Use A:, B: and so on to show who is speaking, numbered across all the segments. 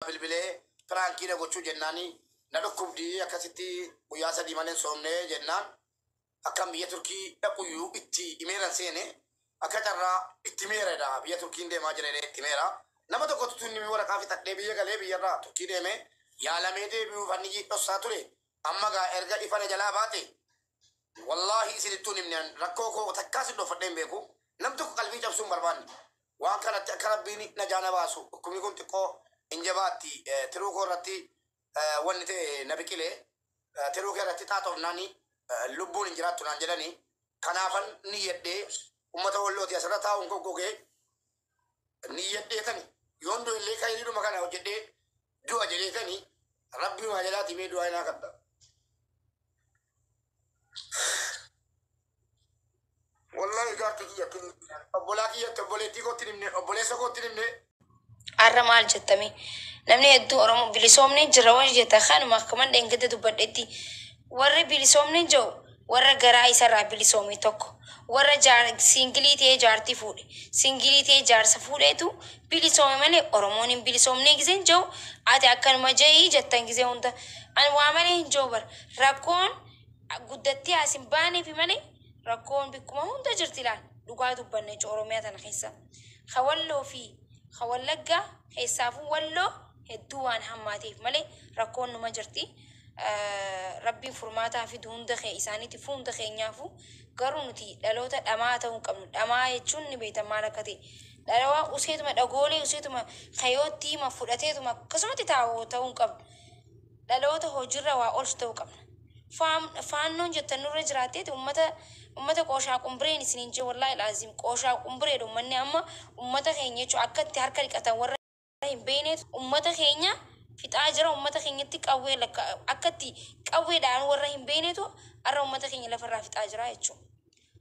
A: بالبلة فرانكي نقول جناني ندخل دي أكاسيتي وياسا دي مانن سومني جنان أكام بيا تركي أقويو إتي إميرا سيني أكترى إتميرا دا بيا تركي دي ماجرة إتميرا نما تو كتو توني ميورا كافي تكلي بيا كلي بيا را تركي دي مي يالا ميدي بيو فنيجي أساتوري أما كا إرجع إفانة جلا باتي والله إسي توني منين ركوكو تكاسي دو فدين بيكو نم تو قلبي جاب سوم بربان وان كانت أكرب بيني نجانا باسو كمي كنت كو إنجباتي تروكو رتي ونتي نبكيله تروكو رتي تاتو ناني لبون إنجرات تنانجلني كنافن نيجي ummata wallooti asirra taa'uun goggogee ni jedheetani yoondoo illee kayiriduma kana hojjedhee du'a jedheetani rabbii maa jedhaati mee du'aa inaa qabda wallahi gaarti kiyyatti obbolaa kiyyatti obboleettii kootti nimne obboleessa kootti nimne
B: arra maal jettame namni hedduu oromoo bilisoomni jira waan jetta kanuma akkaman dheengada dubbadhetti warri bilisoomni jiru warra garaa isarraa bilisoome tokko warra singilii ta'ee jaartii fuudhe singilii ta'ee jaarsa fuudheetu bilisoome malee oromoon hin bilisoomne giseen jiru ati akkanuma jehii jettan gisee hunda ani waa malee hin jiru bara rakkoon guddatti asin baaneefi malee rakkoon bikkuma hunda jirti laal dhugaa dubbanne jechuudha oromiyaa tana keessa hawalloo fi hawallaggaa keessaafuu walloo hedduu waan hammaateef malee rakkoon numa jirti. Rabbiin furmaataa fi hunda kee isaaniitti hunda keenyaafu garuu nuti dhaloota dhamaa ta'uu qabnu dhamaa jechuun ni beektamaa akka ta'e dhalawaa useetuma dhagoolee useetuma kayootti ma fudhateetuma akkasumatti ta'uu qabnu dhaloota hojiirra waa oolchu ta'uu qabna faannoon jettan nurra jiraatteeti ummata qooshaa qumbureen isiniin jee wallaahi laazim qooshaa qumbureedha ummanni amma ummata keenya jechuun akkatti harka dhiqatan warra hin beekneet ummata keenya fixaa jira ummata keenyatti qawwee akkatti qawweedhaan warra hin beekneetu arra ummata keenya lafarraa fixaa jira jechuudha.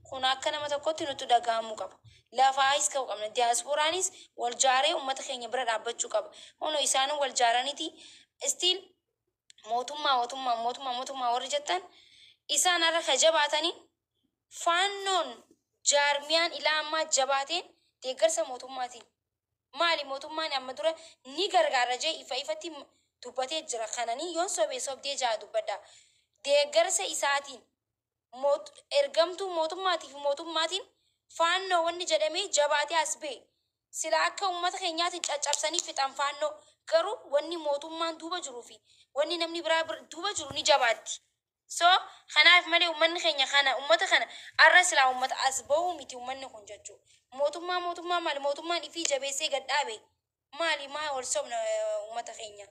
B: Kun akka nama tokkotti nuti dhagahamuu qaba. Lafaayis ka'uu qabna. Diyaaspooraanis wal jaaree ummata keenya bira dhaabbachuu qaba. Hundi isaanii wal jaaraniiti istiil mootummaa warri jettan isaan har'a ka jabaatanii faannoon jaarmiyaan ilaa ammaa jabaateen deeggarsa mootummaatiin. Maali mootummaan amma dura ni gargaara jee ifatti dubbatee jira kananii yoon sobdee jaa dubbadha deeggarsa isaatiin ergamtuu mootummaatiin faannoo wanni jedhamee jabaatee as ba'e sila akka uummata keenyaatiin caccabsanii fixan faannoo garuu wanni mootummaan duuba jiruu fi wanni namni biraa duuba jiru ni jabaatti. So kanaaf malee uummanni keenya kana uummata kana arra silaa uummata as ba'uu miti uummanni kun jechuudha. Mootummaa maali mootummaan ifii jabeessee gad dhaabe maali maa wal sobna uummata keenya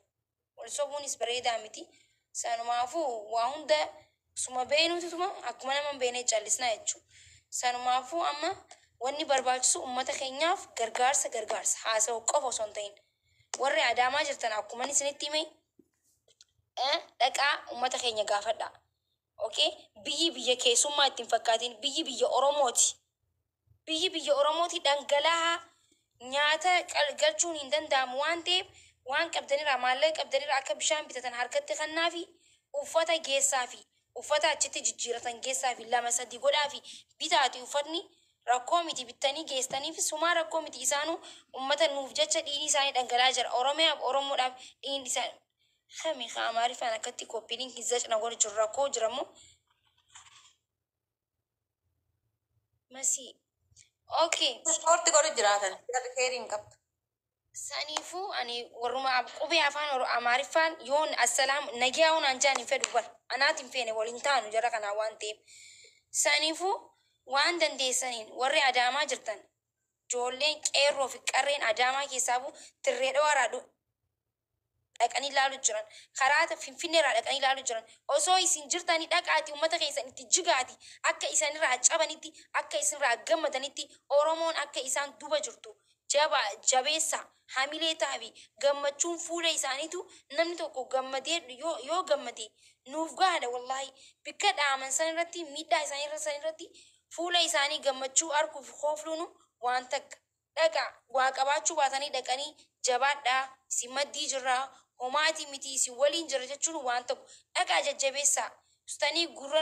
B: wal sobuunis bareedaa miti sanumaafuu waa hunda suma beenutuma akkuma nama beenee callisnaa jechuudha. Sanumaafuu amma wanni barbaachisu uummata keenyaaf gargaarsa haasa'u qofa osoo hin ta'in warri adaamaa jirtan akkuma isinitti hime dhaqaa uummata keenya gaafadha. Okay, biyya keessummaa ittiin fakkaatiin biyya Oromooti. Biyya Oromooti dhangala'aa nyaata galchuun hin danda'amu waan ta'eef waan qabdanirraa maallaqa qabdanirraa akka bishaan bitatan harkatti kannaa fi uffata geessaa fi uffata achitti jijjiiratan geessaa fi 2-3 godhaa fi bitaati uffatni rakkoo miti bittanii geestanii fi sumaa rakkoo miti isaanuu uummata nuuf jecha dhiigni isaanii dhangala'aa jira Oromiyaaf Oromoodhaaf dhiigni isaanii. خمي خاماري فانا كتي كوبيلين كيزاج نقول جراكو جرمو ماشي اوكي
C: سبورت قولي جراتن خيرين كبت
B: سانيفو اني ورما قبي عفان ورو امارفان يون السلام نجاون انجاني فدوبر انا تنفيني ولنتانو جرا كنا وان تيب سانيفو وان دندي سنين وري اداما جرتن جولين قيرو في قرين اداما كيسابو تريدو ورادو dhaqanii ilaaluu jiran karaa finfinneerraa dhaqanii ilaaluu jiran osoo isin jirtanii dhaqaati uummata keessan itti jigaati akka isanirraa cabanitti akka isinirraa gammadanitti Oromoon akka isaan duuba jirtu jabeessa hamilee taafi gammachuun fuula isaaniitu namni tokko gammadee yoo gammade nuuf gahaadha wallahi bikka dhaaman san irratti miidhaa isaanii irratti fuula isaanii gammachuu arguuf hoofluunu waan takka dhaqa waa qabaachuu baatanii dhaqanii jabaadhaa si maddii jirraa homaati miti si waliin jira jechuun waan tokko dhagaa jajjabeessaa ustanii gurra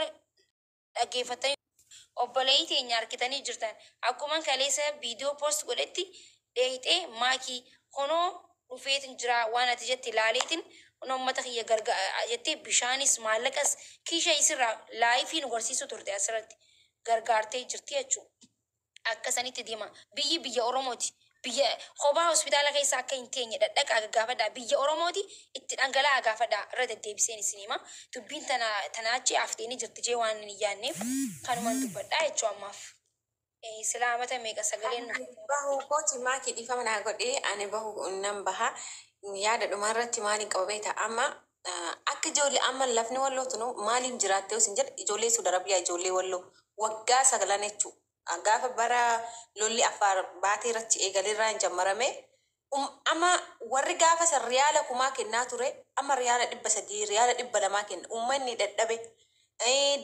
B: dhaggeeffatanii obboleeyyi teenya harkitanii jirtan akkuma kaleessa viidiyoo post godhetti dheeyxee maakii honoo dhufeet hin jira waan ati jetti ilaaleetiin uummata kiyya jettee bishaanis maallaqas kiisha isirraa laayifii nu garsiisu turte asirratti gargaartee jirti jechuudha. Akka sanitti deema biyyi biyya Oromooti. Biyya kophaa hospitaala keessa akka hin teenye dhadhaqaa gaggaafadhaa biyya Oromooti itti dhangala'aa gaafadhaa irra deddeebiseen isin hima. Dubbiin tanaachi hafteenii jirti jee waan hin yaanneef kanumaan dubbadhaa jechuu ammaaf. Silaamata meeqa sagaleen
C: Bahu kooti maakii dhiifama naa godhee ani bahu nan baha yaada dhumarratti maaliin qaba beektaa amma akka ijoollee amma lafni wallootu nu maaliin jiraattee osin jedha ijoollee Suudi Arabiyaa ijoollee walloo waggaa sagalan jechuudha. Gaafa bara lolli Affaar baatee irratti eegalirraa hin jammarame amma warri gaafa san riyaala 1000 kennaa ture amma riyaala 300 riyaala 200 kenna uummanni dadhabe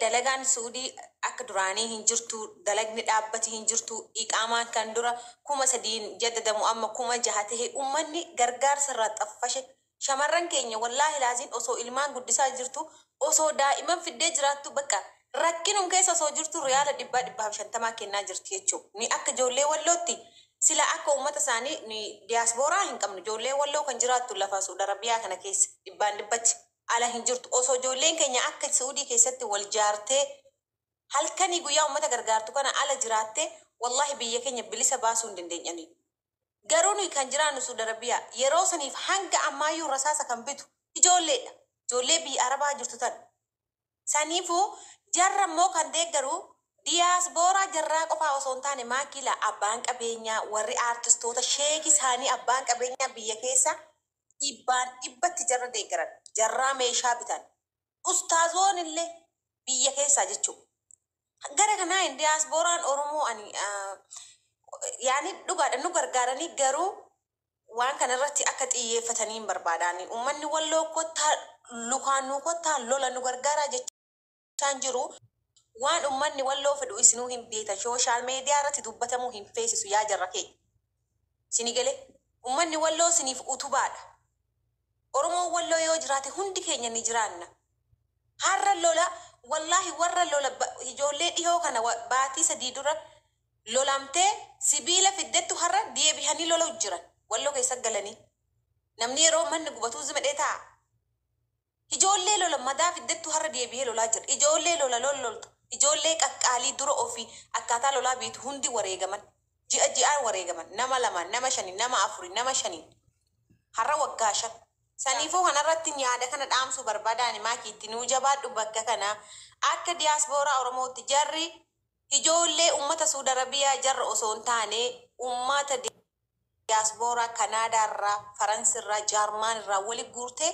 C: dalagaan Suudii akka duraanii hin jirtu dalagni dhaabbati hin jirtu iqaamaan kan dura 3,000 jaddadamu amma 6,000 ta'e uummanni gargaarsa irraa xaffashe shamarran keenya wallaahi laaziin osoo ilmaan guddisaa jirtu osoo daa'iman fiddee jiraattu bakka rakkinum keessa osoo jirtu riyaala 150 kennaa jirti jechuudha. Ni akka ijoollee wallootti sila akka uummata isaanii ni diyaaspooraa hin qabnu ijoollee walloo kan jiraattu lafa Suudi Arabiyaa kana keessa 100 ala hin jirtu osoo ijoolleen keenya akka Suudii keessatti wal jaartee halkanii guyyaa uummata gargaartu kana ala jiraattee wallahi biyya keenya bilisa baasuu hin dandeenyani. Garuu nuyi kan jiraannu Suudi Arabiyaa yeroo saniif hanga ammaayyuu rasaasa kan bitu ijoolleedha. Ijoollee biyya Arabaa jirtu tan. Saniifuu jarra immoo kan deeggaru diyaaspooraa jarraa qofaa osoo hin taane maakila abbaan qabeenyaa warri aartistoota sheeki isaanii abbaan qabeenyaa biyya keessa dhibbatti jarra deeggaran jarraa meeshaa bitan ustaazoon illee biyya keessaa jechuudha. Gara kanaa hin diyaasporaan Oromoo ani yaani dhugaadha nu gargaaranii garuu waan kanarratti akka xiyyeeffatanii hin barbaadani. Uummanni walloo kottaa lukaan nu kottaa lola nu gargaaraa jechaan jiru waan uummanni walloo fedhu isinuu hin beektan sooshaal meediyaa irratti dubbatamuu hin feesisu yaa jarra keenya. Sini galee uummanni walloo siniif utubaadha. Oromoo walloo yoo jiraate hundi keenya ni jiraanna. Har'a lola wallahi warra lola ijoollee dhihoo kana baatii 3 dura lolamtee sibiila fiddettu har'a deebihanii lola jiran walloo keessa galanii namni yeroo manni gubatu zimedhee ta'a. Ijoollee lola madaa fiddettu har'a deebihee lolaa jira. Ijoollee lola loltu ijoollee qaqqaalii dura ofii akkaataa lolaa beetu hundi wareegaman ji'aan wareegaman nama 2 nama 5 nama 4 nama 5 har'a waggaa 5. Saniifuu kanarratti yaada kana dhaamsuu barbaadani maakiitti nuu jabaadhu bakka kana akka diyaaspooraa Oromootti jarri ijoollee uummata Suudi Arabiyaa jarra osoo hin taane uummata diyaaspooraa Kanaadaa irraa Faransi irraa Jaarmaan irraa wali guurtee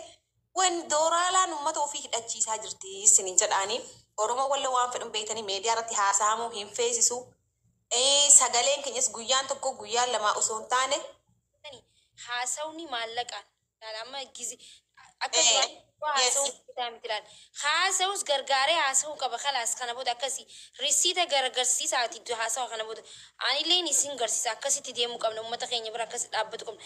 C: wan dooraalaan uummata ofii hidhachiisaa jirti isiniin jedhaanii Oromoo walla waan fedhan beekanii meediyaa irratti haasa'amuu hin feesisu. Sagaleen keenyas guyyaan tokko guyyaan lama osoo hin taane
B: haasawni maallaqaan lama gizi akka haasawuu mitilaan haasawus gargaaree haasawuu qaba kalaas kana booda akkasii risiita gargarsiisaati haasawaa kana booda anillee isin garsiisa akkasitti deemuu qabna uummata keenya bira akkasi dhaabbatu qabna.